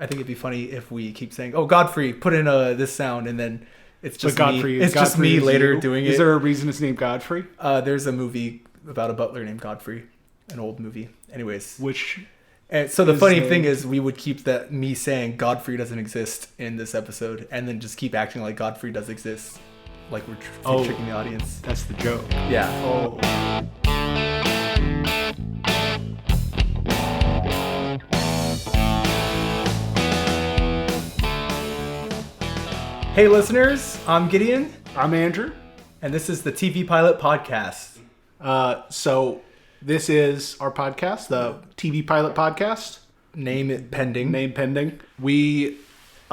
I think it'd be funny if we keep saying, "Oh, Godfrey, put in this sound," and then it's just Godfrey, me. It's just me later doing it. Is there a reason it's named Godfrey? There's a movie about a butler named Godfrey, an old movie. Anyways, and so the funny thing is, we would keep that me saying Godfrey doesn't exist in this episode, and then just keep acting like Godfrey does exist, like we're tricking the audience. That's the joke. Yeah. Oh. Hey listeners, I'm Gideon. I'm Andrew. And this is the TV Pilot Podcast. So this is our podcast, the TV Pilot Podcast. Name pending. We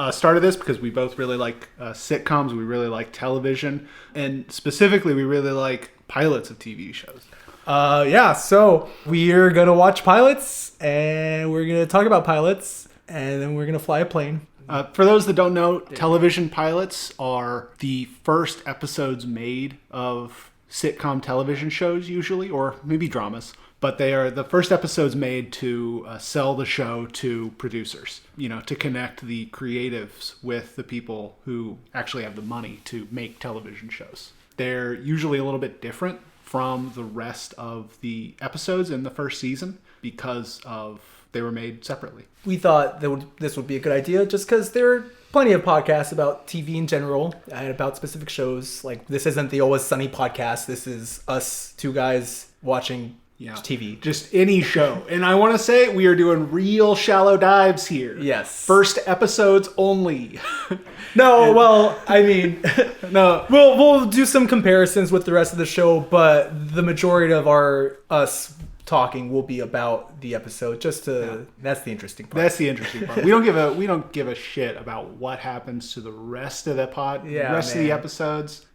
started this because we both really like sitcoms. We really like television. And specifically, we really like pilots of TV shows. So we're going to watch pilots, and we're going to talk about pilots, and then we're going to fly a plane. For those that don't know, television pilots are the first episodes made of sitcom television shows usually, or maybe dramas. But they are the first episodes made to sell the show to producers, to connect the creatives with the people who actually have the money to make television shows. They're usually a little bit different from the rest of the episodes in the first season because of they were made separately. We thought this would be a good idea just because there are plenty of podcasts about TV in general and about specific shows. Like, this isn't the Always Sunny podcast. This is us two guys watching TV. Just any show. And I want to say we are doing real shallow dives here. Yes. First episodes only. No, we'll do some comparisons with the rest of the show, but the majority of us talking will be about the episode. That's the interesting part. That's the interesting part. We don't give a shit about what happens to the rest of the of the episodes.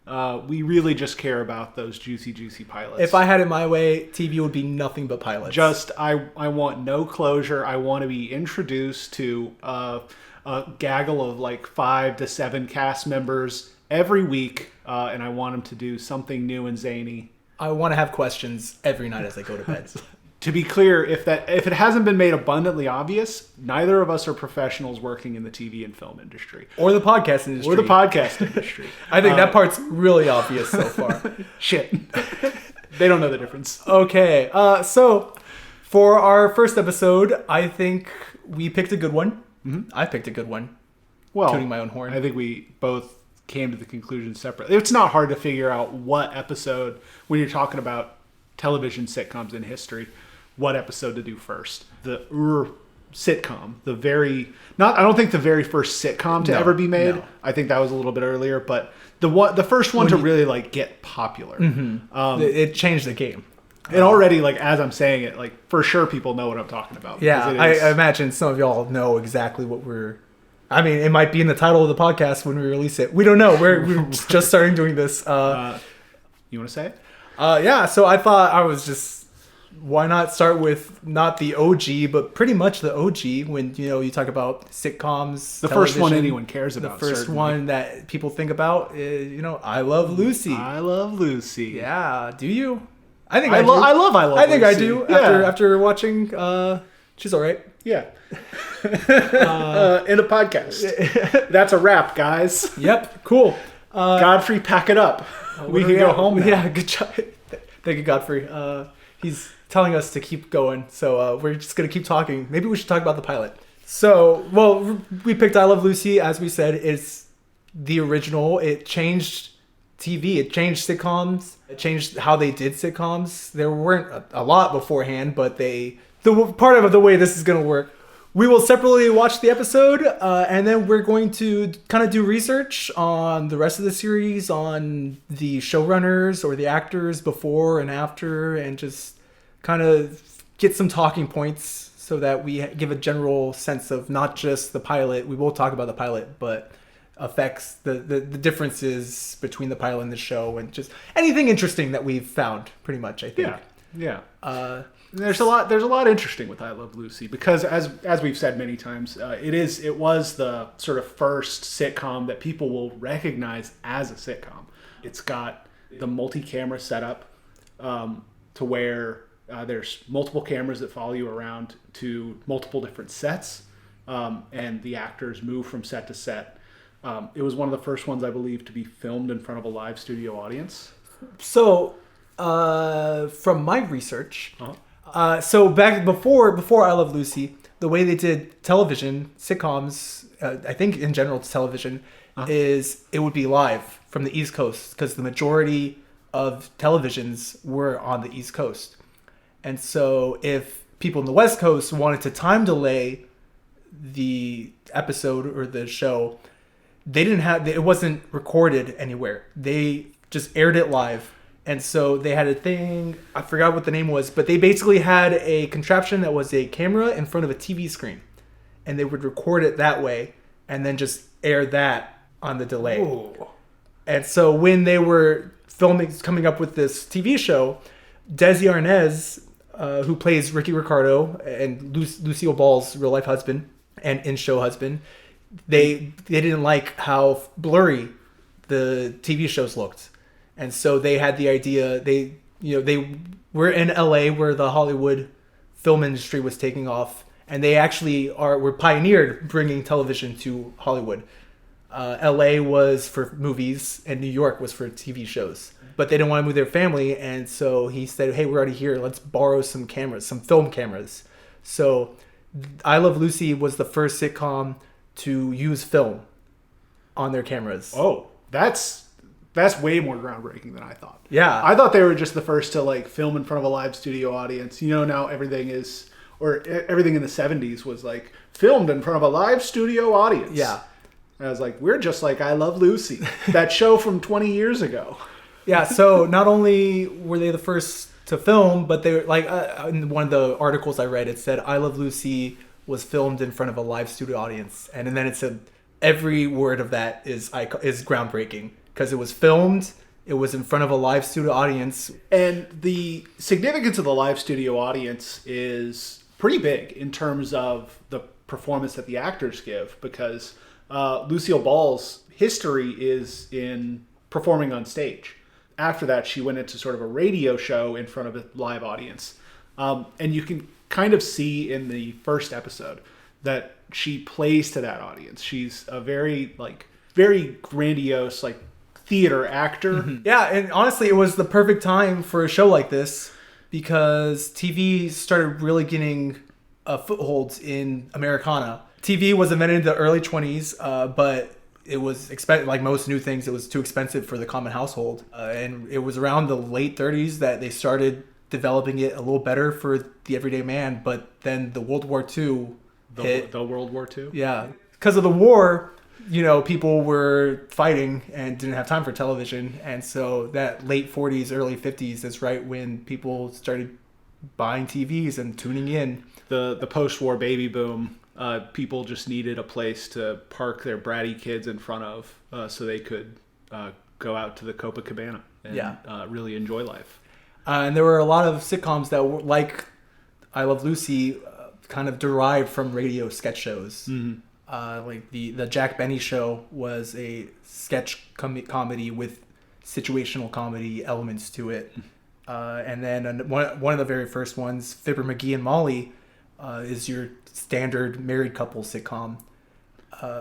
We really just care about those juicy pilots. If I had it my way, TV would be nothing but pilots. I want no closure. I want to be introduced to a gaggle of like 5 to 7 cast members every week, and I want them to do something new and zany. I want to have questions every night as I go to bed. To be clear, if it hasn't been made abundantly obvious, neither of us are professionals working in the TV and film industry. Or the podcast industry. I think that part's really obvious so far. Shit. They don't know the difference. Okay, so for our first episode, I think we picked a good one. Mm-hmm. I picked a good one. Well, tooting my own horn. I think we both came to the conclusion separately. It's not hard to figure out what episode, when you're talking about television sitcoms in history, what episode to do first. The sitcom, I don't think the very first sitcom to ever be made. No. I think that was a little bit earlier, but the first one to really like get popular. Mm-hmm. It changed the game. And already, like, as I'm saying it, like, for sure people know what I'm talking about. Yeah, I imagine some of y'all know exactly what it might be in the title of the podcast when we release it. We don't know. We're just starting doing this. You want to say it? So I thought why not start with not the OG, but pretty much the OG when, you talk about sitcoms. The first one anyone cares about. The first one that people think about is, I Love Lucy. I Love Lucy. Yeah. Do you? I think I love I Love Lucy. I think I do. After watching She's Alright. Yeah. In a podcast. That's a wrap, guys. Yep. Cool. Godfrey, pack it up. We can go home now. Yeah, good job. Thank you, Godfrey. He's telling us to keep going, so we're just going to keep talking. Maybe we should talk about the pilot. So, we picked I Love Lucy, as we said. It's the original. It changed TV. It changed sitcoms. It changed how they did sitcoms. There weren't a lot beforehand, but the part of the way this is going to work, we will separately watch the episode, and then we're going to kind of do research on the rest of the series, on the showrunners or the actors before and after, and just kind of get some talking points so that we give a general sense of not just the pilot. We will talk about the pilot, but affects the differences between the pilot and the show, and just anything interesting that we've found, pretty much, I think. Yeah. There's a lot interesting with I Love Lucy because as we've said many times, it was the sort of first sitcom that people will recognize as a sitcom. It's got the multi-camera setup to where there's multiple cameras that follow you around to multiple different sets. and the actors move from set to set. It was one of the first ones, I believe, to be filmed in front of a live studio audience. So, from my research, so back before I Love Lucy, the way they did television, sitcoms, I think in general television, is it would be live from the East Coast because the majority of televisions were on the East Coast. And so if people in the West Coast wanted to time delay the episode or the show, they didn't have, it wasn't recorded anywhere. They just aired it live. And so they had a thing, I forgot what the name was, but they basically had a contraption that was a camera in front of a TV screen. And they would record it that way and then just air that on the delay. Ooh. And so when they were coming up with this TV show, Desi Arnaz, who plays Ricky Ricardo and Lucille Ball's real life husband and in-show husband, they didn't like how blurry the TV shows looked. And so they had the idea, they were in LA where the Hollywood film industry was taking off, and they actually were pioneered bringing television to Hollywood. LA was for movies and New York was for TV shows. But they didn't want to move their family, and so he said, hey, we're already here, let's borrow some cameras, some film cameras. So I Love Lucy was the first sitcom to use film on their cameras. Oh, that's way more groundbreaking than I thought. Yeah. I thought they were just the first to like film in front of a live studio audience. You know, now everything in the 70s was like filmed in front of a live studio audience. Yeah. And I was like, we're just like I Love Lucy, that show from 20 years ago. Yeah, so not only were they the first to film, but they were like, in one of the articles I read, it said I Love Lucy was filmed in front of a live studio audience. And then it said every word of that is groundbreaking because it was filmed, it was in front of a live studio audience. And the significance of the live studio audience is pretty big in terms of the performance that the actors give, because Lucille Ball's history is in performing on stage. After that, she went into sort of a radio show in front of a live audience. And you can kind of see in the first episode that she plays to that audience. She's a very grandiose, like, theater actor. Mm-hmm. Yeah, and honestly, it was the perfect time for a show like this because TV started really getting footholds in Americana. TV was invented in the early 20s, but it was like most new things, it was too expensive for the common household. And it was around the late 30s that they started developing it a little better for the everyday man. But then the World War II hit. The World War II? Yeah. Because of the war, people were fighting and didn't have time for television. And so that late 40s, early 50s is right when people started buying TVs and tuning in. The post-war baby boom. People just needed a place to park their bratty kids in front of so they could go out to the Copacabana and really enjoy life. And there were a lot of sitcoms that were, like I Love Lucy, kind of derived from radio sketch shows. Mm-hmm. Like the Jack Benny Show was a sketch comedy with situational comedy elements to it. And then one of the very first ones, Fibber McGee and Molly, is your standard married couple sitcom.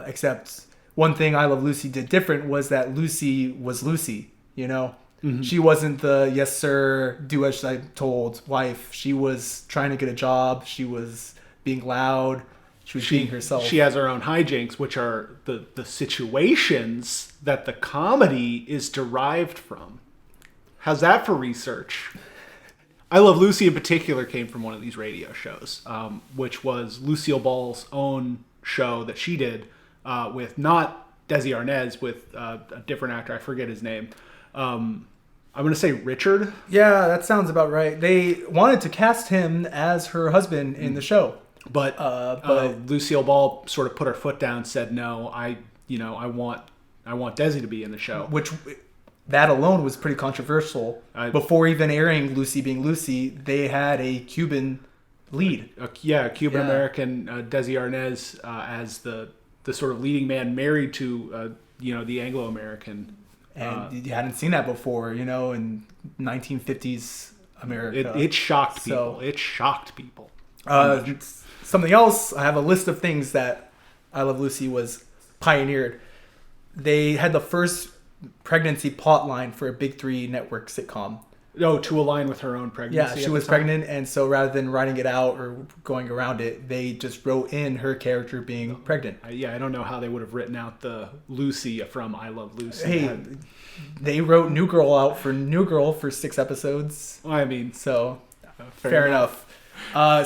Except one thing I Love Lucy did different was that Lucy was Lucy, Mm-hmm. She wasn't the yes sir, do as I'm told wife. She was trying to get a job. She was being loud. She was being herself. She has her own hijinks, which are the situations that the comedy is derived from. How's that for research? I Love Lucy in particular came from one of these radio shows, which was Lucille Ball's own show that she did with not Desi Arnaz, with a different actor. I forget his name. I'm going to say Richard. Yeah, that sounds about right. They wanted to cast him as her husband in the show. But Lucille Ball sort of put her foot down, said, no, I want Desi to be in the show. Which... that alone was pretty controversial. Before even airing Lucy Being Lucy, they had a Cuban lead. A Cuban-American Desi Arnaz as the sort of leading man married to, the Anglo-American. And you hadn't seen that before, in 1950s America. It shocked people. It shocked people. something else, I have a list of things that I Love Lucy was pioneered. They had the first pregnancy plot line for a Big Three network sitcom. Oh, to align with her own pregnancy. Yeah, she was pregnant, and so rather than writing it out or going around it, they just wrote in her character being pregnant. I don't know how they would have written out the Lucy from I Love Lucy. Hey, they wrote New Girl out for New Girl for 6 episodes. Well, I mean, so fair enough.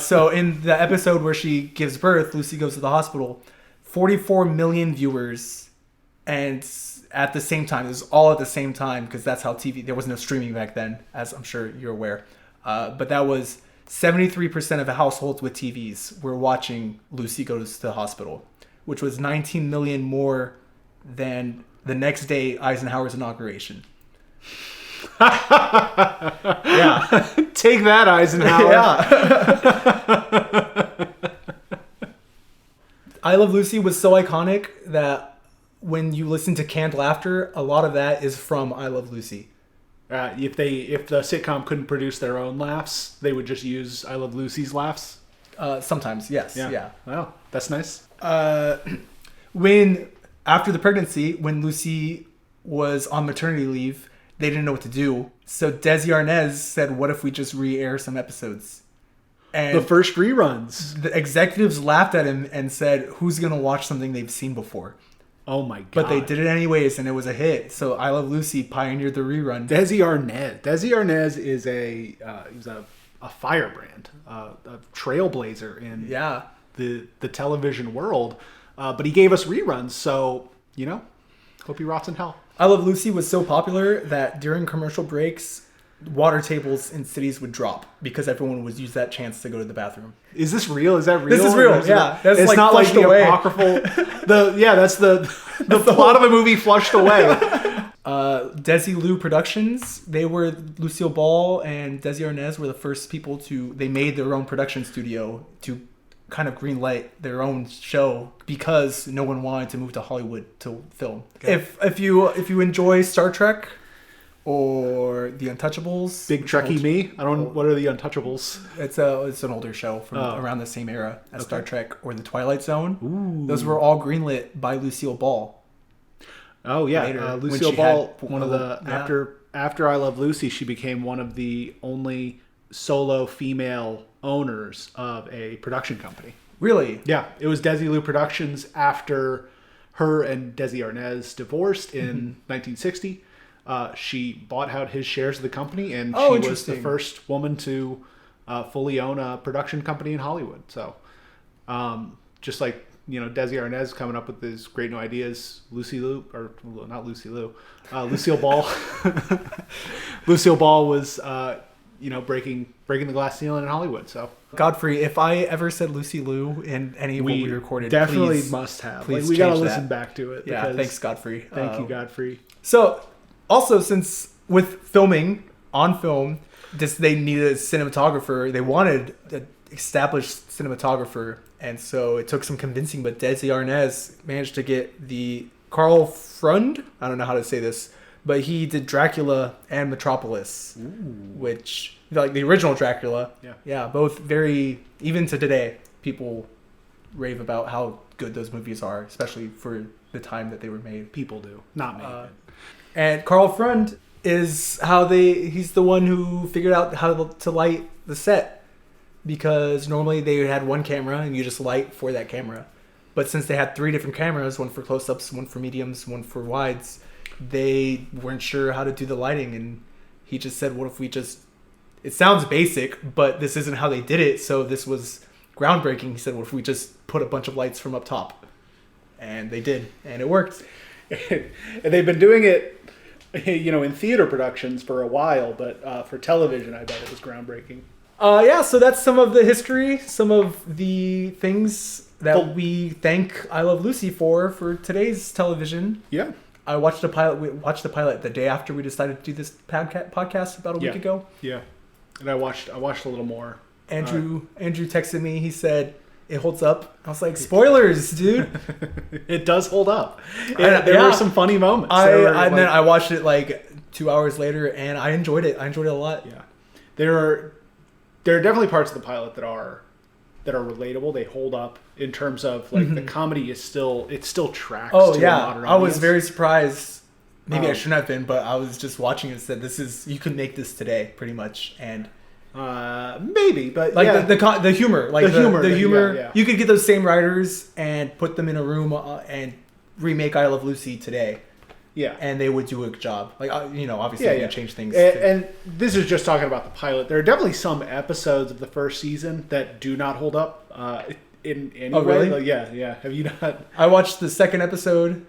So in the episode where she gives birth, Lucy goes to the hospital. 44 million viewers, and at the same time, it was all at the same time because that's how TV. There was no streaming back then, as I'm sure you're aware. But that was 73% of the households with TVs were watching Lucy Goes to the Hospital, which was 19 million more than the next day Eisenhower's inauguration. Yeah, take that, Eisenhower. Yeah. I Love Lucy was so iconic that when you listen to canned laughter, a lot of that is from I Love Lucy. If the sitcom couldn't produce their own laughs, they would just use I Love Lucy's laughs. Sometimes, yes. Yeah. Wow, that's nice. When after the pregnancy, when Lucy was on maternity leave, they didn't know what to do. So Desi Arnaz said, "What if we just re-air some episodes?" And the first reruns. The executives laughed at him and said, "Who's gonna watch something they've seen before?" Oh my god! But they did it anyways, and it was a hit. So I Love Lucy pioneered the rerun. Desi Arnaz. Desi Arnaz is a firebrand, a trailblazer in the television world. But he gave us reruns, so hope he rots in hell. I Love Lucy was so popular that during commercial breaks, water tables in cities would drop because everyone would use that chance to go to the bathroom. Is this real? Is that real? This is real. Yeah, that's it's like not like the away. Apocryphal. That's the plot of the movie flushed away. Desi Lou Productions. They were Lucille Ball and Desi Arnaz were the first people to. They made their own production studio to kind of greenlight their own show because no one wanted to move to Hollywood to film. Okay. If you enjoy Star Trek or The Untouchables, Big Trekkie me. What are The Untouchables? It's an older show from around the same era as Star Trek or The Twilight Zone. Ooh. Those were all greenlit by Lucille Ball. Oh yeah, Lucille Ball. After I Love Lucy, she became one of the only solo female owners of a production company. Really? Yeah, it was Desi Lou Productions after her and Desi Arnaz divorced in 1960. She bought out his shares of the company, and she was the first woman to fully own a production company in Hollywood. So, just like Desi Arnaz coming up with these great new ideas, Lucille Ball. Lucille Ball was breaking the glass ceiling in Hollywood. So, Godfrey, if I ever said Lucy Lou in any of what we recorded, definitely must have. We got to listen back to it. Yeah, thanks, Godfrey. Thank you, Godfrey. So, also, since with filming on film, they needed a cinematographer. They wanted an established cinematographer, and so it took some convincing. But Desi Arnaz managed to get the Carl Freund. I don't know how to say this, but he did Dracula and Metropolis, which like the original Dracula. Yeah, both very. Even to today, people rave about how good those movies are, especially for the time that they were made. People do, not me. And Carl Freund is he's the one who figured out how to light the set, because normally they had one camera and you just light for that camera. But since they had 3 different cameras, one for close-ups, one for mediums, one for wides, they weren't sure how to do the lighting, and he just said, what if we just, it sounds basic, but this isn't how they did it, so this was groundbreaking. He said, what if we just put a bunch of lights from up top? And they did, and it worked. And they've been doing it in theater productions for a while, but for television, I bet it was groundbreaking. So that's some of the history, some of the things that we thank I Love Lucy for today's television. Yeah. I watched the pilot. We watched the pilot the day after we decided to do this podcast about a week ago. Yeah. And I watched a little more. Andrew texted me. He said, it holds up. I was like, spoilers, dude. It does hold up. There were some funny moments. Then I watched it like 2 hours later, and I enjoyed it. I enjoyed it a lot. Yeah. There are definitely parts of the pilot that are that are relatable. They hold up in terms of like the comedy is still tracks. Oh to a yeah, modern I was audience. very surprised. Maybe I shouldn't have been, but I was just watching it and said, "This is you could make this today, pretty much." And maybe, but like yeah. the humor, like the humor, yeah. you could get those same writers and put them in a room and remake I Love Lucy today. Yeah, and they would do a good job. Like obviously they change things. And this is just talking about the pilot. There are definitely some episodes of the first season that do not hold up in any way. Really? Like, yeah. Have you not? I watched the second episode.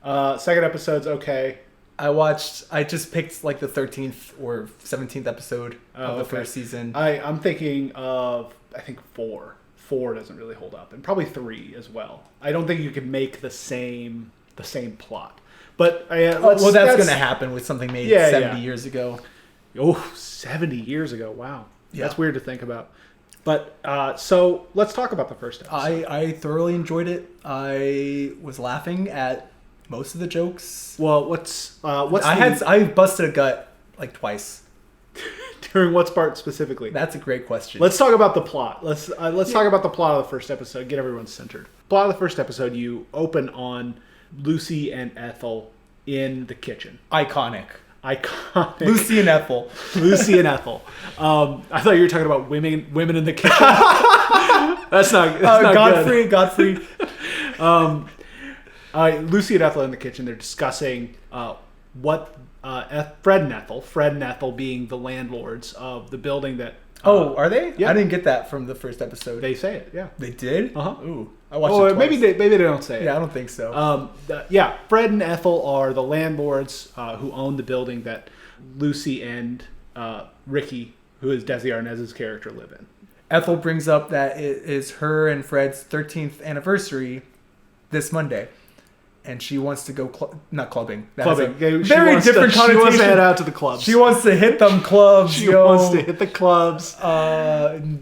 Second episode's okay. I just picked like the 13th or 17th episode of the first season. I'm thinking of, I think 4. 4 doesn't really hold up, and probably 3 as well. I don't think you can make the same plot. But that's going to happen with something made 70 years ago. Oh, 70 years ago. Wow. Yeah. That's weird to think about. But so let's talk about the first episode. I thoroughly enjoyed it. I was laughing at most of the jokes. Well, I busted a gut like twice. During what part specifically? That's a great question. Let's talk about the plot. Let's talk about the plot of the first episode. Get everyone centered. Plot of the first episode. You open on Lucy and Ethel in the kitchen. Iconic. Lucy and Ethel. I thought you were talking about women in the kitchen. That's not Godfrey. Lucy and Ethel in the kitchen. They're discussing what Fred and Ethel being the landlords of the building that. Are they? Yeah. I didn't get that from the first episode. They say it. Yeah. They did. Ooh. I watched it twice. Maybe they don't say it. Yeah, I don't think so. Fred and Ethel are the landlords who own the building that Lucy and Ricky, who is Desi Arnaz's character, live in. Ethel brings up that it is her and Fred's 13th anniversary this Monday. And she wants to go not clubbing. Clubbing. Very different connotation. She wants to head out to the clubs. She wants to hit them clubs. She wants to hit the clubs.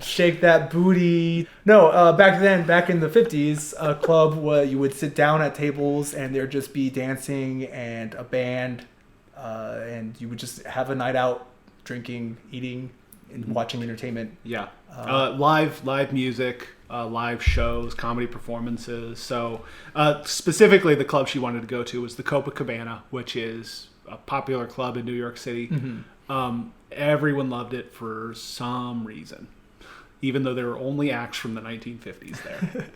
Shake that booty. No, back in the 50s, a club where you would sit down at tables and there'd just be dancing and a band, and you would just have a night out, drinking, eating, and watching entertainment. Yeah. Live music. Live shows, comedy performances. So specifically the club she wanted to go to was the Copacabana, which is a popular club in New York City. Mm-hmm. Everyone loved it for some reason, even though there were only acts from the 1950s there.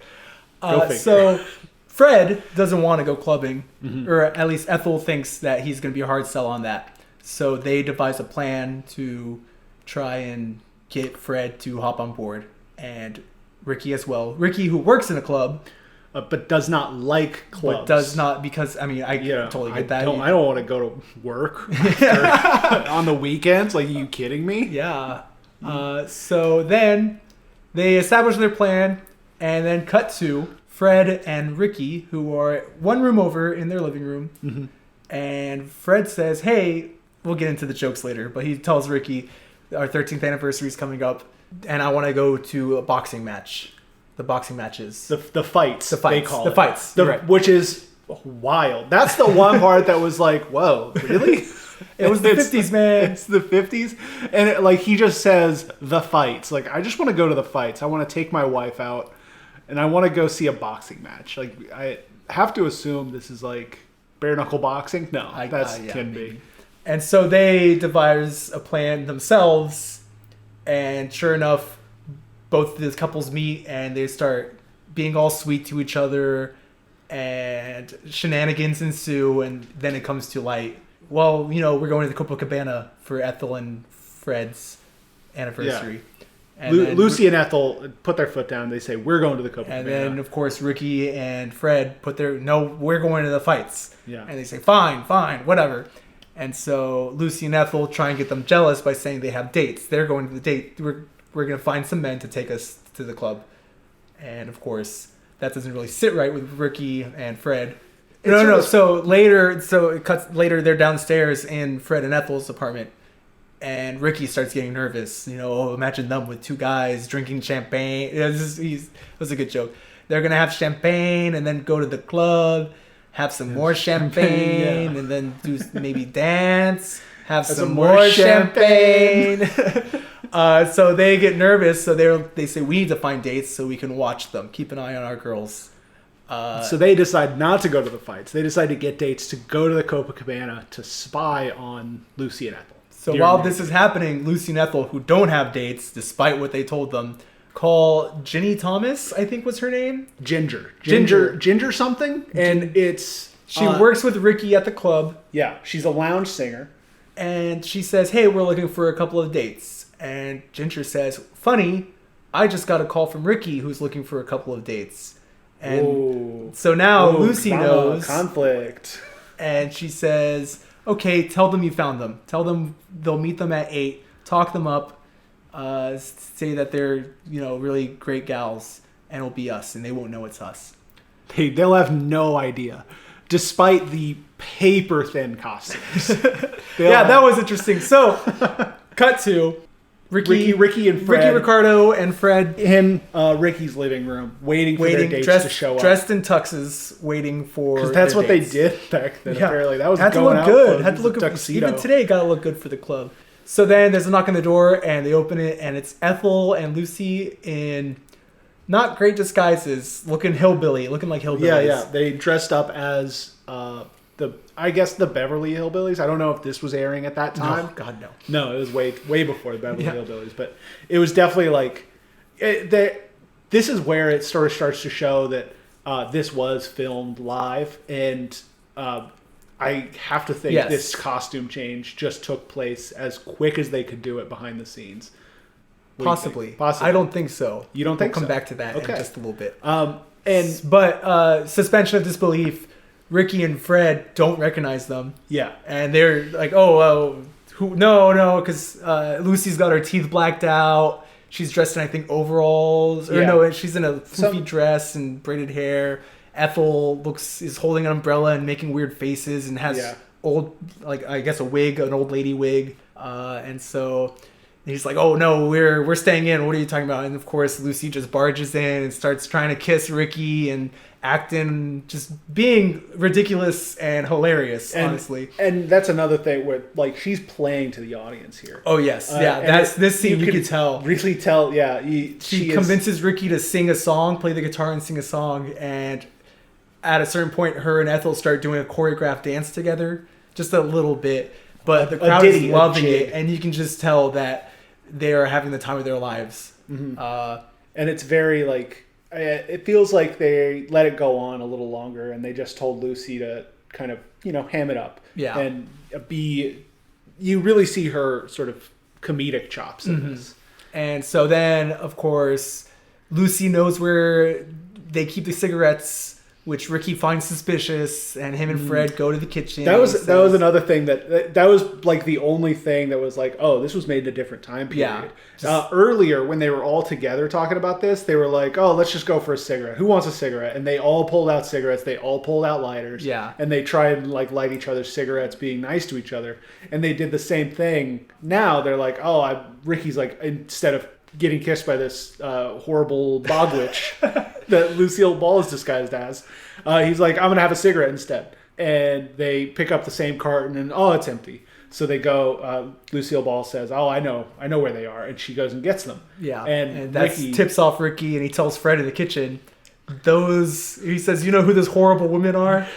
So Fred doesn't want to go clubbing, or at least Ethel thinks that he's going to be a hard sell on that. So they devise a plan to try and get Fred to hop on board, and Ricky as well. Ricky, who works in a club, but does not like clubs. But does not, because I totally get that. I don't want to go to work on the weekends. Like, are you kidding me? Yeah. So then they establish their plan, and then cut to Fred and Ricky, who are one room over in their living room. Mm-hmm. And Fred says, "Hey, we'll get into the jokes later," but he tells Ricky, "Our 13th anniversary is coming up, and I want to go to a boxing match." The boxing matches. The fights. They call the fights. Right. Which is wild. That's the one part that was like, whoa, really? It was the 50s, man. It's the 50s. And he just says, the fights. Like, I just want to go to the fights. I want to take my wife out, and I want to go see a boxing match. Like, I have to assume this is like bare knuckle boxing. No, can be. And so they devise a plan themselves, and sure enough, both these couples meet and they start being all sweet to each other, and shenanigans ensue, and then it comes to light. Well, we're going to the Copacabana for Ethel and Fred's anniversary. Yeah. And Lucy and Ethel put their foot down. They say, we're going to the Copacabana. And then, of course, Ricky and Fred no, we're going to the fights. Yeah. And they say, fine, whatever. And so Lucy and Ethel try and get them jealous by saying they have dates. They're going to the date. We're going to find some men to take us to the club. And, of course, that doesn't really sit right with Ricky and Fred. No. So it cuts later, they're downstairs in Fred and Ethel's apartment. And Ricky starts getting nervous. Imagine them with two guys drinking champagne. It was a good joke. They're going to have champagne and then go to the club, have some more champagne, and then do maybe dance. have some more champagne. So they get nervous. So they say, we need to find dates so we can watch them. Keep an eye on our girls. So they decide not to go to the fights. They decide to get dates to go to the Copacabana to spy on Lucy and Ethel. So while this is happening, Lucy and Ethel, who don't have dates, despite what they told them, call Ginny Thomas, I think was her name. Ginger something. And she works with Ricky at the club. Yeah, she's a lounge singer. And she says, hey, we're looking for a couple of dates. And Ginger says, funny, I just got a call from Ricky who's looking for a couple of dates. And so now Lucy knows. Conflict. And she says, okay, tell them you found them. Tell them they'll meet them at 8. Talk them up. Say that they're, really great gals. And it'll be us. And they won't know it's us. They'll have no idea. Despite the paper-thin costumes. That was interesting. So, cut to Ricky and Fred. Ricky, Ricardo, and Fred in Ricky's living room, waiting for their dates to show up. Dressed in tuxes, waiting for because that's what dates. They did back then. Yeah. Apparently, that was had going to look out good. Had to look tuxedo. Even today, got to look good for the club. So then there's a knock on the door, and they open it, and it's Ethel and Lucy in not great disguises, looking like hillbillies. Yeah. They dressed up as the Beverly Hillbillies. I don't know if this was airing at that time. No, God, no. No, it was way before the Beverly Hillbillies. But it was definitely like... this is where it sort of starts to show that this was filmed live. And I have to think this costume change just took place as quick as they could do it behind the scenes. Possibly. I don't think so. You don't think so? We'll come back to that in just a little bit. But suspension of disbelief... Ricky and Fred don't recognize them. Yeah. And they're like, no, because Lucy's got her teeth blacked out. She's dressed in, I think, overalls. Or no, she's in a floofy dress and braided hair. Ethel is holding an umbrella and making weird faces and has old, I guess a wig, an old lady wig. And so he's like, oh, no, we're staying in. What are you talking about? And, of course, Lucy just barges in and starts trying to kiss Ricky and acting, just being ridiculous and hilarious, honestly. And that's another thing where, she's playing to the audience here. Oh, yes. That's this scene, you could tell. Really tell, she convinces Ricky to sing a song, play the guitar and sing a song, and at a certain point, her and Ethel start doing a choreographed dance together, just a little bit. But the crowd is loving it, and you can just tell that they are having the time of their lives. Mm-hmm. And it's very, it feels like they let it go on a little longer, and they just told Lucy to kind of, ham it up. Yeah. And you really see her sort of comedic chops in this. And so then, of course, Lucy knows where they keep the cigarettes, which Ricky finds suspicious, and him and Fred go to the kitchen. That was another thing that was the only thing that was this was made in a different time period. Yeah. Earlier, when they were all together talking about this, they were like, oh, let's just go for a cigarette. Who wants a cigarette? And they all pulled out cigarettes. They all pulled out lighters. Yeah. And they tried and light each other's cigarettes, being nice to each other. And they did the same thing. Now they're like, Ricky's instead of getting kissed by this horrible bog witch that Lucille Ball is disguised as. He's like, I'm going to have a cigarette instead. And they pick up the same carton and, it's empty. So they go, Lucille Ball says, I know where they are. And she goes and gets them. Yeah. And that tips off Ricky, and he tells Fred in the kitchen, he says, you know who those horrible women are?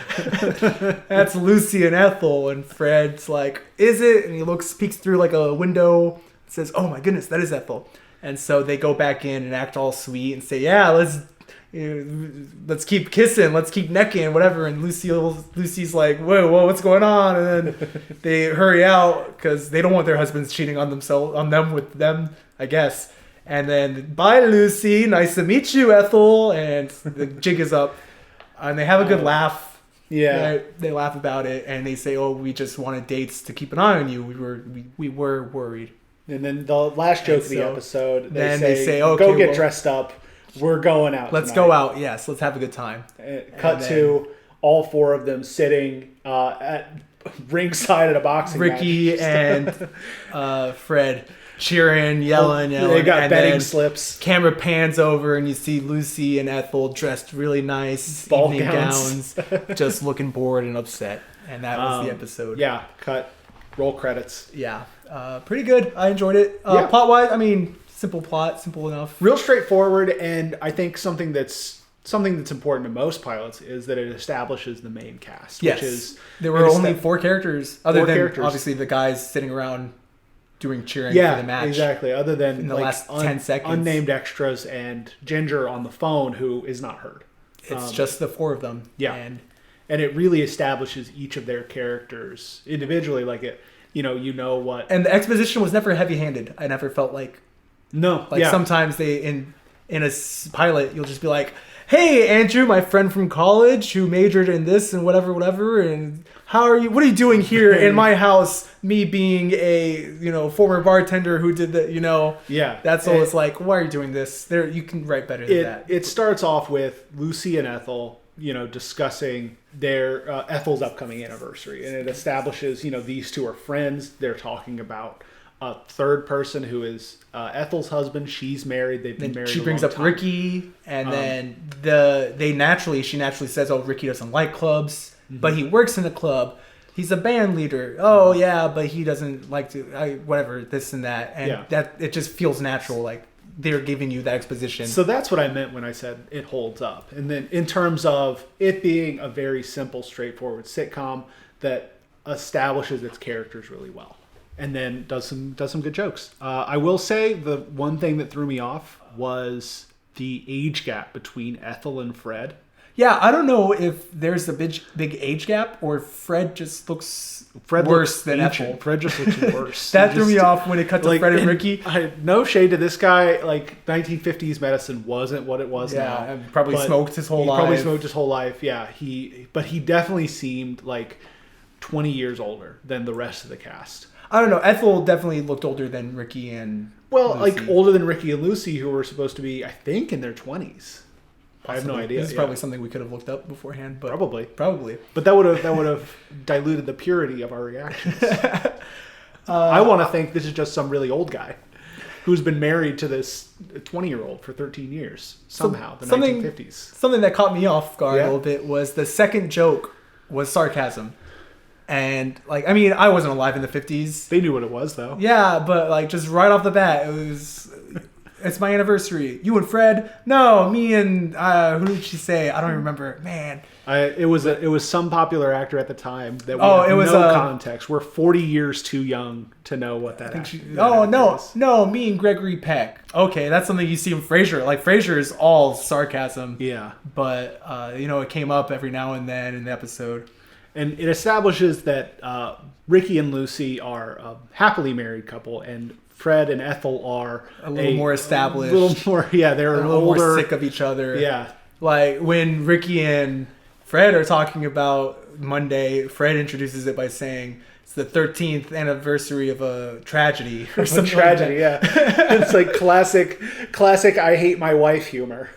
That's Lucy and Ethel. And Fred's like, is it? And he peeks through a window and says, oh my goodness, that is Ethel. And so they go back in and act all sweet and say, yeah, let's keep kissing, let's keep necking, whatever. And Lucy's like, whoa, what's going on? And then they hurry out because they don't want their husbands cheating on them with them, I guess. And then, bye, Lucy. Nice to meet you, Ethel. And the jig is up. And they have a good laugh. Yeah. They laugh about it, and they say, oh, we just wanted dates to keep an eye on you. We were worried. And then the last joke of the episode, they say, okay, go get dressed up. We're going out Let's tonight. Go out, yes. Let's have a good time. Cut to all four of them sitting at ringside at a boxing match. Ricky and Fred cheering, yelling. They got betting slips. Camera pans over, and you see Lucy and Ethel dressed really nice. Ball evening gowns. Just looking bored and upset. And that was the episode. Yeah, cut. Roll credits. Yeah, pretty good. I enjoyed it. Plot wise, I mean, simple plot, simple enough. Real straightforward, and I think something that's important to most pilots is that it establishes the main cast. Yes, which is there were only 4 characters, other than obviously the guys sitting around doing cheering for the match. Exactly. Other than in the last 10 seconds, unnamed extras and Ginger on the phone who is not heard. It's just the 4 of them. Yeah, and it really establishes each of their characters individually. Like it, you know what. And the exposition was never heavy-handed. I never felt like sometimes they in a pilot you'll just be like, "Hey, Andrew, my friend from college who majored in this and whatever, and how are you? What are you doing here in my house? Me being a former bartender who did that, Yeah, that's always like, why are you doing this? There, you can write better than that." It starts off with Lucy and Ethel, discussing their Ethel's upcoming anniversary, and it establishes these two are friends. They're talking about a third person who is Ethel's husband. She's married. They've been married. She brings up Ricky, and then she naturally says, "Oh, Ricky doesn't like clubs, but he works in a club. He's a band leader. Oh yeah, but he doesn't like to whatever this and that." And that it just feels natural, like they're giving you that exposition. So that's what I meant when I said it holds up. And then in terms of it being a very simple, straightforward sitcom that establishes its characters really well. And then does some good jokes. I will say the one thing that threw me off was the age gap between Ethel and Fred. Yeah, I don't know if there's a big age gap or if Fred just looks worse than Ethel. Fred just looks worse. That threw me off when it cut to Fred and Ricky. No shade to this guy. Like 1950s medicine wasn't what it was now. Yeah, probably smoked his whole life. Probably smoked his whole life. Yeah, but he definitely seemed like 20 years older than the rest of the cast. I don't know. Ethel definitely looked older than Ricky and Lucy. Like older than Ricky and Lucy, who were supposed to be, I think, in their 20s. I have no idea. This is probably something we could have looked up beforehand, but probably. But that would have diluted the purity of our reactions. I want to think this is just some really old guy who's been married to this 20-year-old for 13 years somehow. The 1950s. Something that caught me off guard a little bit was the second joke was sarcasm. And, I wasn't alive in the 50s. They knew what it was, though. Yeah, but, just right off the bat, it's my anniversary. You and Fred? No, me and, who did she say? I don't even remember. Man. It was some popular actor at the time that we have no context. We're 40 years too young to know what that actor is. No, me and Gregory Peck. Okay, that's something you see in Frasier. Like, Frasier is all sarcasm. Yeah. But, it came up every now and then in the episode. And it establishes that Ricky and Lucy are a happily married couple, and Fred and Ethel are a little more established. A little more, they're a little more sick of each other. Yeah. Like when Ricky and Fred are talking about Monday, Fred introduces it by saying it's the 13th anniversary of a tragedy or something. Tragedy, like that. It's like classic I hate my wife humor.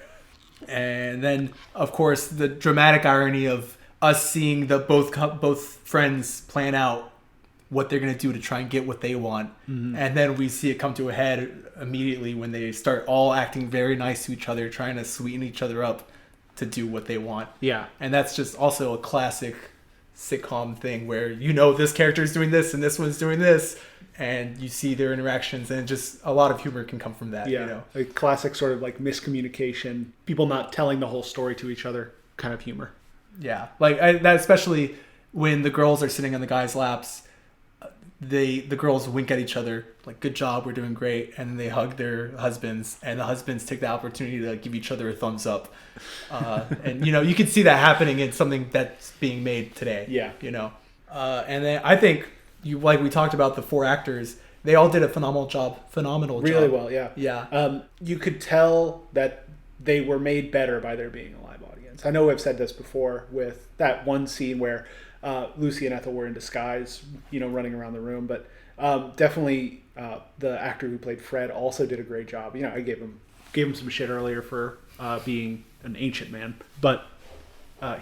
And then, of course, the dramatic irony of us seeing the both friends plan out what they're going to do to try and get what they want. Mm-hmm. And then we see it come to a head immediately when they start all acting very nice to each other, trying to sweeten each other up to do what they want. Yeah. And that's just also a classic sitcom thing where this character is doing this and this one's doing this, and you see their interactions, and just a lot of humor can come from that. Yeah. A classic sort of like miscommunication, people not telling the whole story to each other kind of humor. Yeah, that especially when the girls are sitting on the guys' laps, the girls wink at each other like, "Good job, we're doing great," and then they hug their husbands, and the husbands take the opportunity to give each other a thumbs up, and you can see that happening in something that's being made today. Yeah, and then I think we talked about the 4 actors. They all did a phenomenal job. Really well, yeah. Yeah. You could tell that they were made better by there being a live audience. I know I've said this before with that one scene where Lucy and Ethel were in disguise, running around the room. But definitely the actor who played Fred also did a great job. I gave him some shit earlier for being an ancient man, but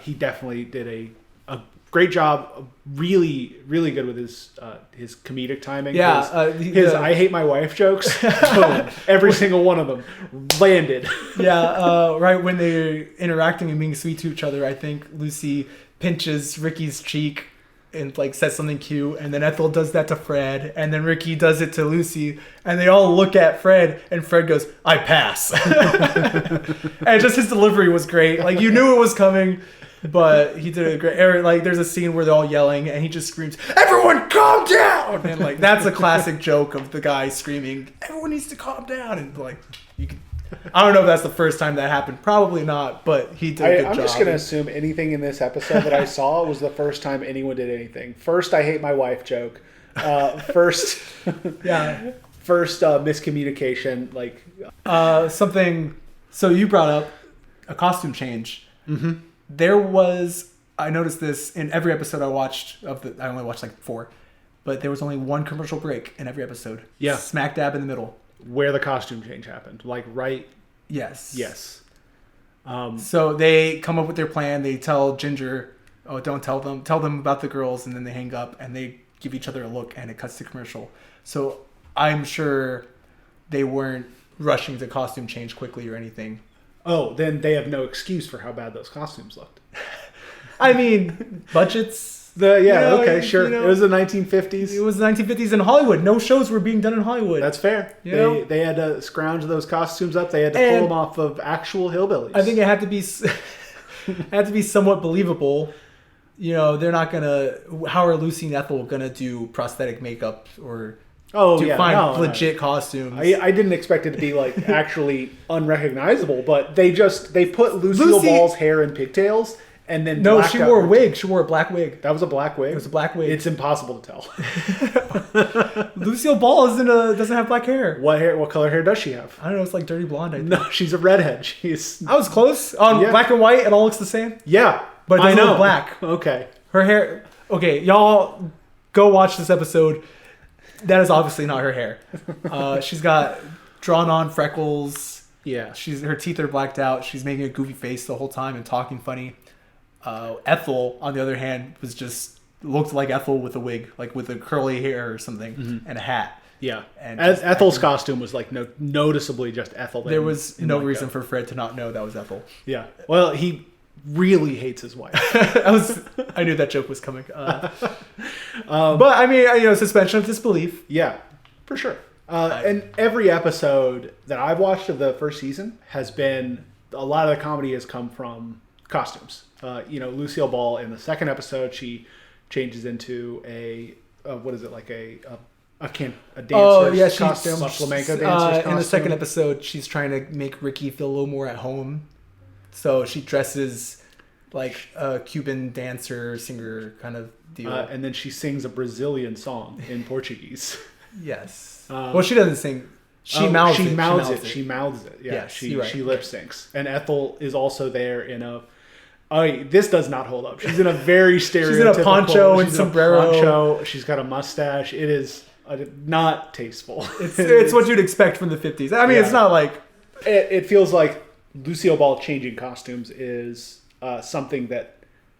he definitely did a great job. Really, really good with his comedic timing. Yeah, his "I hate my wife" jokes. Boom, every single one of them landed. Yeah, right when they're interacting and being sweet to each other, I think Lucy pinches Ricky's cheek, and like says something cute, and then Ethel does that to Fred, and then Ricky does it to Lucy, and they all look at Fred, and Fred goes, "I pass." And just his delivery was great. Like you knew it was coming, but he did a great. Like there's a scene where they're all yelling, and he just screams, "Everyone, calm down!" And like that's a classic joke of the guy screaming, "Everyone needs to calm down!" And like you can. I don't know if that's the first time that happened. Probably not, but he did a good job. I'm just going to assume anything in this episode that I saw was the first time anyone did anything. First, I hate my wife joke. First miscommunication. Like something. So you brought up a costume change. Mm-hmm. There was. I noticed this in every episode I watched I only watched like 4, but there was only one commercial break in every episode. Yeah, smack dab in the middle. Where the costume change happened. Like, right? Yes. Yes. So they come up with their plan. They tell Ginger, "Oh, don't tell them. Tell them about the girls," and then they hang up and they give each other a look, and it cuts to commercial. So I'm sure they weren't rushing to costume change quickly or anything. Oh, then they have no excuse for how bad those costumes looked. I mean, budgets. Okay, sure. It was the 1950s. It was the 1950s in Hollywood. No shows were being done in Hollywood. That's fair. They had to scrounge those costumes up. They had to pull them off of actual hillbillies. I think it had to be somewhat believable. You know, they're not gonna. How are Lucy and Ethel gonna do prosthetic makeup or legit costumes? I didn't expect it to be like actually unrecognizable, but they put Lucille Ball's hair in pigtails. And then she wore a wig. She wore a black wig. That was a black wig? It was a black wig. It's impossible to tell. Lucille Ball doesn't have black hair. What color hair does she have? I don't know. It's like dirty blonde, I think. No, she's a redhead. I was close. Black and white, it all looks the same? Yeah. But it doesn't look black. Okay. Her hair... Okay, y'all go watch this episode. That is obviously not her hair. She's got drawn-on freckles. Yeah. Her teeth are blacked out. She's making a goofy face the whole time and talking funny. Ethel, on the other hand, looked like Ethel with a wig, like with a curly hair or something, and a hat. Yeah, and Ethel's costume was like noticeably just Ethel. There was no reason for Fred to not know that was Ethel. Yeah, well, he really hates his wife. I knew that joke was coming. But I mean, suspension of disbelief. Yeah, for sure. And every episode that I've watched of the first season has been a lot of the comedy has come from costumes. Lucille Ball in the second episode, she changes into a dancer's costume, a flamenco dancer's costume. In the second episode, she's trying to make Ricky feel a little more at home, so she dresses like a Cuban dancer, singer kind of deal, and then she sings a Brazilian song in Portuguese. Yes. Well, she doesn't sing. She mouths it. She mouths it. Yeah, yes, she lip syncs, and Ethel is also there in a. This does not hold up. She's in a very stereotypical... She's in a poncho and sombrero. She's got a mustache. It is not tasteful. It's what you'd expect from the 50s. I mean, It's not like... It feels like Lucille Ball changing costumes is something that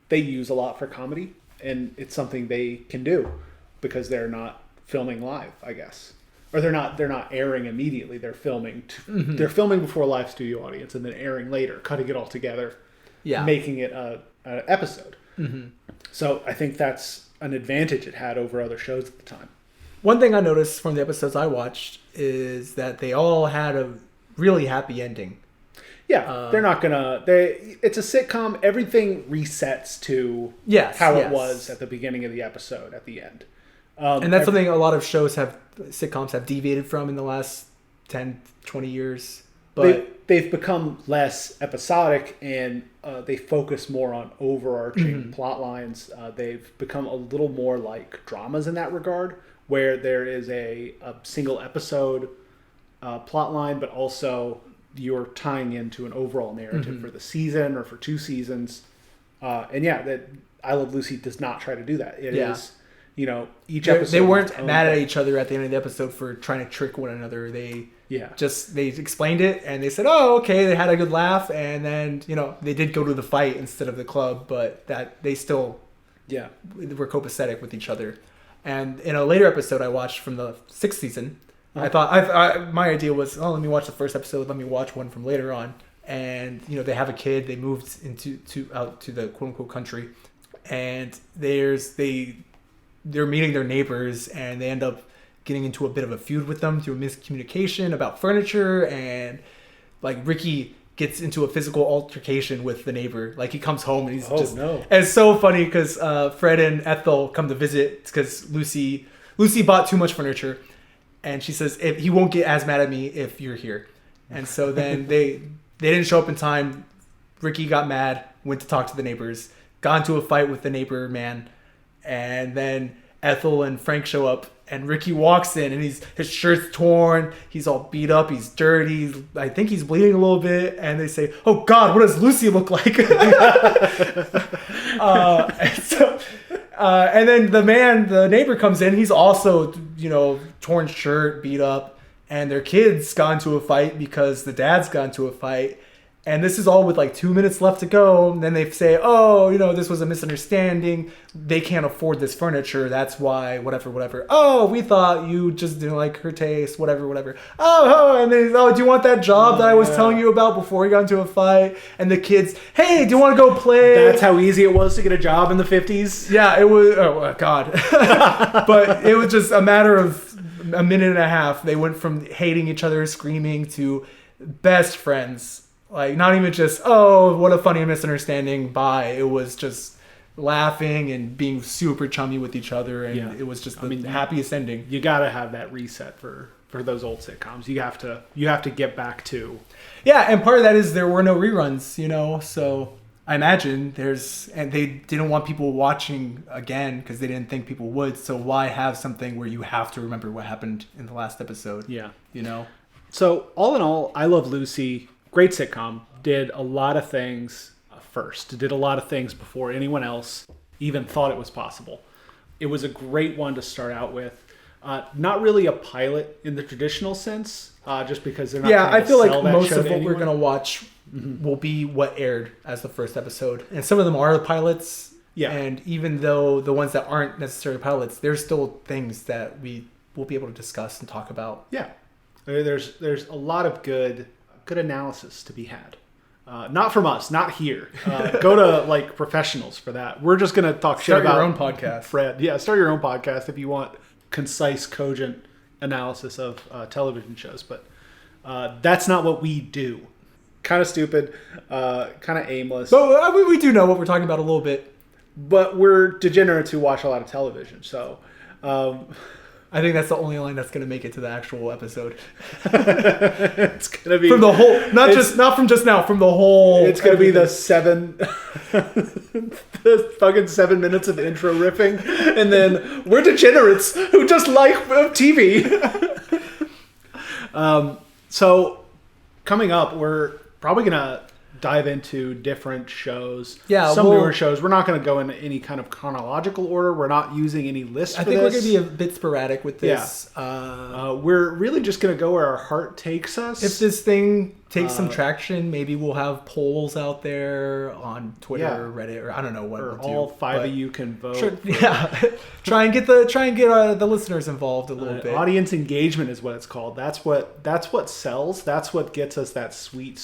they use a lot for comedy, and it's something they can do because they're not filming live, I guess. Or they're not airing immediately. They're filming. They're filming before a live studio audience and then airing later, cutting it all together. Yeah, making it an episode. Mm-hmm. So I think that's an advantage it had over other shows at the time. One thing I noticed from the episodes I watched is that they all had a really happy ending. Yeah, they're not gonna. It's a sitcom. Everything resets to how it was at the beginning of the episode at the end. And that's something a lot of sitcoms have deviated from in the last 10, 20 years. But they've become less episodic and they focus more on overarching plot lines. They've become a little more like dramas in that regard, where there is a single episode plot line, but also you're tying into an overall narrative for the season or for 2 seasons. That I Love Lucy does not try to do that. It is, each episode. They weren't mad at each other at the end of the episode for trying to trick one another. They explained it and they said, oh, okay, they had a good laugh, and then they did go to the fight instead of the club, but that they still were copacetic with each other. And in a later episode I watched from the 6th season, I thought my idea was, let me watch the first episode, let me watch one from later on. And they have a kid, they moved out to the quote unquote country, and they're meeting their neighbors, and they end up getting into a bit of a feud with them through miscommunication about furniture, and like Ricky gets into a physical altercation with the neighbor. Like he comes home and he's and it's so funny because Fred and Ethel come to visit because Lucy bought too much furniture, and she says he won't get as mad at me if you're here. And so then they didn't show up in time. Ricky got mad, went to talk to the neighbors, got into a fight with the neighbor man, and then Ethel and Frank show up, and Ricky walks in, and his shirt's torn, he's all beat up, he's dirty, I think he's bleeding a little bit, and they say, "Oh God, what does Lucy look like?" And then the neighbor comes in, he's also, torn shirt, beat up, and their kids got into a fight because the dad's got into a fight. And this is all with like 2 minutes left to go. And then they say, "Oh, this was a misunderstanding. They can't afford this furniture. That's why, whatever. Oh, we thought you just didn't like her taste, whatever. And then, "Oh, do you want that job that I was telling you about before we got into a fight?" And the kids, "Hey, do you want to go play?" That's how easy it was to get a job in the 50s? Yeah, it was. Oh, God. But it was just a matter of a minute and a half. They went from hating each other, screaming, to best friends. Like, not even just, "Oh, what a funny misunderstanding, bye." It was just laughing and being super chummy with each other, and it was just the happiest ending. You gotta have that reset for those old sitcoms. You have to get back to... Yeah, and part of that is there were no reruns, so I imagine and they didn't want people watching again because they didn't think people would, so why have something where you have to remember what happened in the last episode? Yeah. So, all in all, I Love Lucy... Great sitcom. Did a lot of things first. Did a lot of things before anyone else even thought it was possible. It was a great one to start out with. Not really a pilot in the traditional sense, just because they're not trying to I feel sell like that most show of to what anyone. we're going to watch will be what aired as the first episode. And some of them are pilots. Yeah. And even though the ones that aren't necessarily pilots, there's still things that we will be able to discuss and talk about. Yeah. There's a lot of good analysis to be had. Not from us, not here. Go to like professionals for that. We're just going to talk shit about your own podcast. Fred. Yeah, start your own podcast if you want concise, cogent analysis of television shows. But that's not what we do. Kind of stupid, kind of aimless. But we do know what we're talking about a little bit. But we're degenerates who watch a lot of television. So I think that's the only line that's going to make it to the actual episode. It's going to be from the whole, not from just now, from the whole. It's going to be the fucking 7 minutes of intro riffing, and then we're degenerates who just like TV. So coming up, we're probably going to dive into different shows. Yeah, some newer shows. We're not going to go in any kind of chronological order. We're not using any list for this. I think we're going to be a bit sporadic with this. Yeah. We're really just going to go where our heart takes us. If this thing takes some traction, maybe we'll have polls out there on Twitter or Reddit, or I don't know what or we'll all do, five of you can vote. Sure, try and get the listeners involved a little bit. Audience engagement is what it's called. That's what sells. That's what gets us that sweet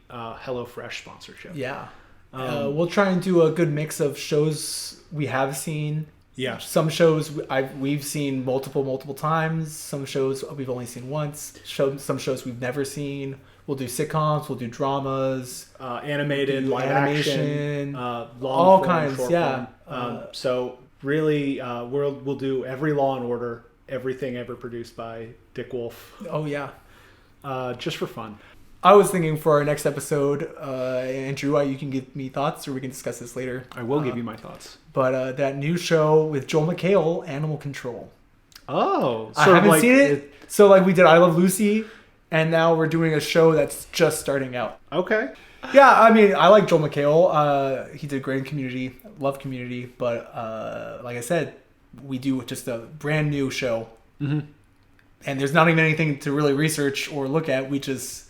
HelloFresh sponsorship. Yeah. We'll try and do a good mix of shows we have seen. Yeah. Some shows we've seen multiple times. Some shows we've only seen once. Some shows we've never seen. We'll do sitcoms. We'll do dramas, animated, live action, long all form, kinds. short Yeah. form. So really, we'll do every Law and Order, everything ever produced by Dick Wolf. Oh yeah. Just for fun. I was thinking for our next episode, Andrew, you can give me thoughts, or we can discuss this later. I will give you my thoughts. But that new show with Joel McHale, Animal Control. Oh, I haven't seen it. So like we did I Love Lucy, and now we're doing a show that's just starting out. Okay. Yeah, I mean, I like Joel McHale. He did great in Community. Love Community. But like I said, we do just a brand new show. Mm-hmm. And there's not even anything to really research or look at. We just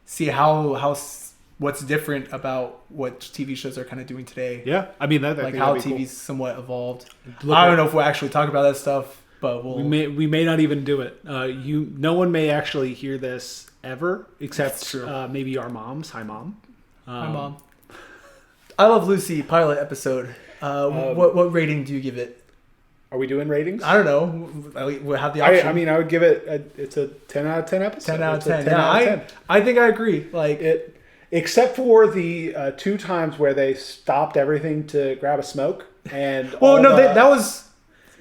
see what's different about what TV shows are kind of doing today. Yeah, I mean that. Like how TV's somewhat evolved. I don't know if we'll actually talk about that stuff, but we may not even do it. No one may actually hear this ever, except maybe our moms. Hi, Mom. Hi, Mom. I Love Lucy pilot episode. What rating do you give it? Are we doing ratings? I don't know. We'll have the option. I would give it. It's a 10 out of 10 episode. 10 out of 10. 10 out of 10. I think I agree. Like it, except for the 2 times where they stopped everything to grab a smoke and. Well, no, that was.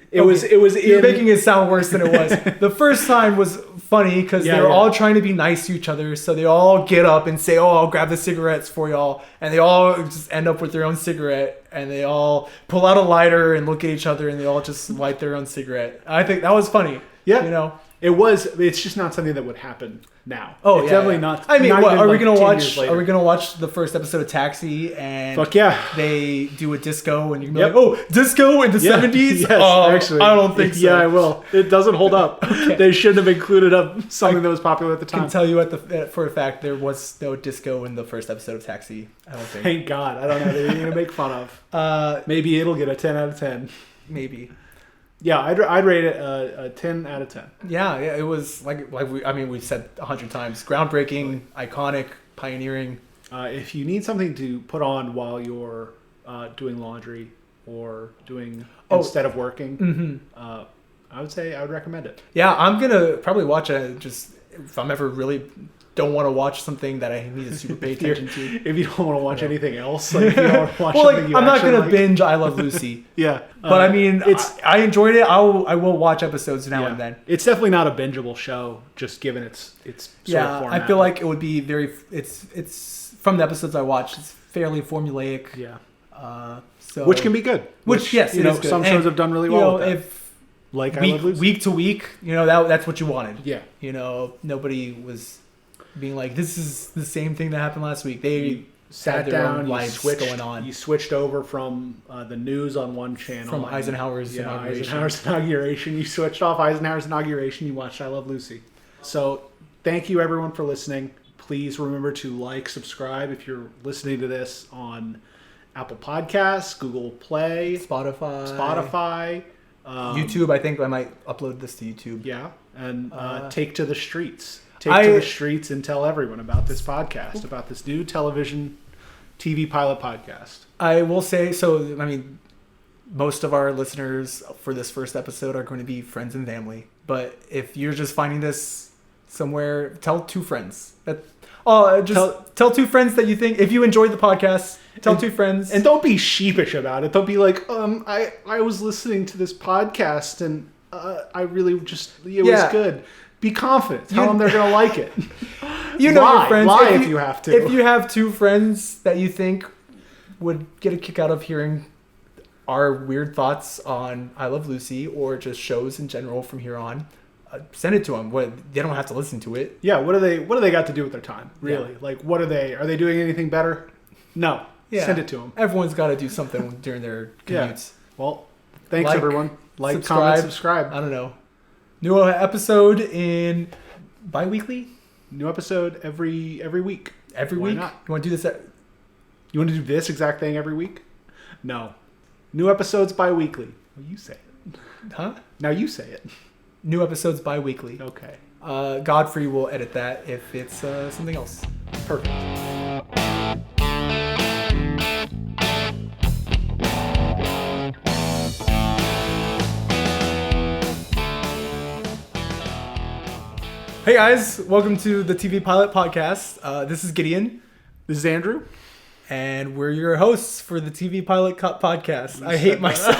It was. You're making it sound worse than it was. The first time was funny because they were all trying to be nice to each other. So they all get up and say, "Oh, I'll grab the cigarettes for y'all," and they all just end up with their own cigarette, and they all pull out a lighter and look at each other, and they all just light their own cigarette. I think that was funny. Yeah, you know, it was. It's just not something that would happen now. Oh, it's definitely not. I mean, not what even are we gonna watch? Later. Are we gonna watch the first episode of Taxi and fuck yeah, they do a disco and you can be like, oh, disco in the 70s? Yes, actually, I don't think so. Yeah, I will. It doesn't hold up. Okay. They shouldn't have included something that was popular at the time. I can tell you for a fact there was no disco in the first episode of Taxi. I don't think. Thank God. I don't know. They're gonna make fun of. Maybe it'll get a 10 out of 10. Maybe. Yeah, I'd rate it a 10 out of 10. Yeah, it was we've said 100 times, groundbreaking, iconic, pioneering. If you need something to put on while you're doing laundry or instead of working, I would recommend it. Yeah, I'm gonna probably watch it just if I'm ever really don't want to watch something that I need to super pay attention to. If you don't want to watch anything else, like if you don't want to watch something I'm not gonna binge I Love Lucy. Yeah, but I mean, I enjoyed it. I will watch episodes now and then. It's definitely not a bingeable show, just given its sort of format. I feel like it would be very. It's from the episodes I watched. It's fairly formulaic. Yeah. So which can be good. Which yes, it is good. Some shows have done really well. With that. If like I Love Lucy. Week to week, that's what you wanted. Yeah. Nobody was being like, this is the same thing that happened last week. They sat had their down, own lives going on. You switched over from the news on one channel. From Eisenhower's inauguration. You switched off Eisenhower's inauguration. You watched I Love Lucy. So thank you everyone for listening. Please remember to subscribe if you're listening to this on Apple Podcasts, Google Play, Spotify. YouTube. I think I might upload this to YouTube. Yeah. And take to the streets. Take to the streets and tell everyone about this podcast, about this new TV pilot podcast. I will say, most of our listeners for this first episode are going to be friends and family. But if you're just finding this somewhere, tell 2 friends. Tell 2 friends that you think, if you enjoyed the podcast, tell 2 friends. And don't be sheepish about it. Don't be like, I was listening to this podcast and I really was good. Be confident. Tell them they're going to like it. Your friends. Lie if you have to. If you have 2 friends that you think would get a kick out of hearing our weird thoughts on I Love Lucy or just shows in general from here on, send it to them. They don't have to listen to it. Yeah, what do they got to do with their time? Really? Yeah. Like, what are they doing anything better? No. Yeah. Send it to them. Everyone's got to do something during their commutes. Yeah. Well, thanks everyone. Like, subscribe, comment, subscribe. I don't know. New episode in bi-weekly? New episode every week. Every week? Not? You want to do this? You want to do this exact thing every week? No. New episodes bi-weekly. Well, you say it. Huh? Now you say it. New episodes bi-weekly. Okay. Godfrey will edit that if it's something else. Perfect. Hey guys, welcome to the TV Pilot Podcast. This is Gideon. This is Andrew. And we're your hosts for the TV Pilot Podcast. I hate myself.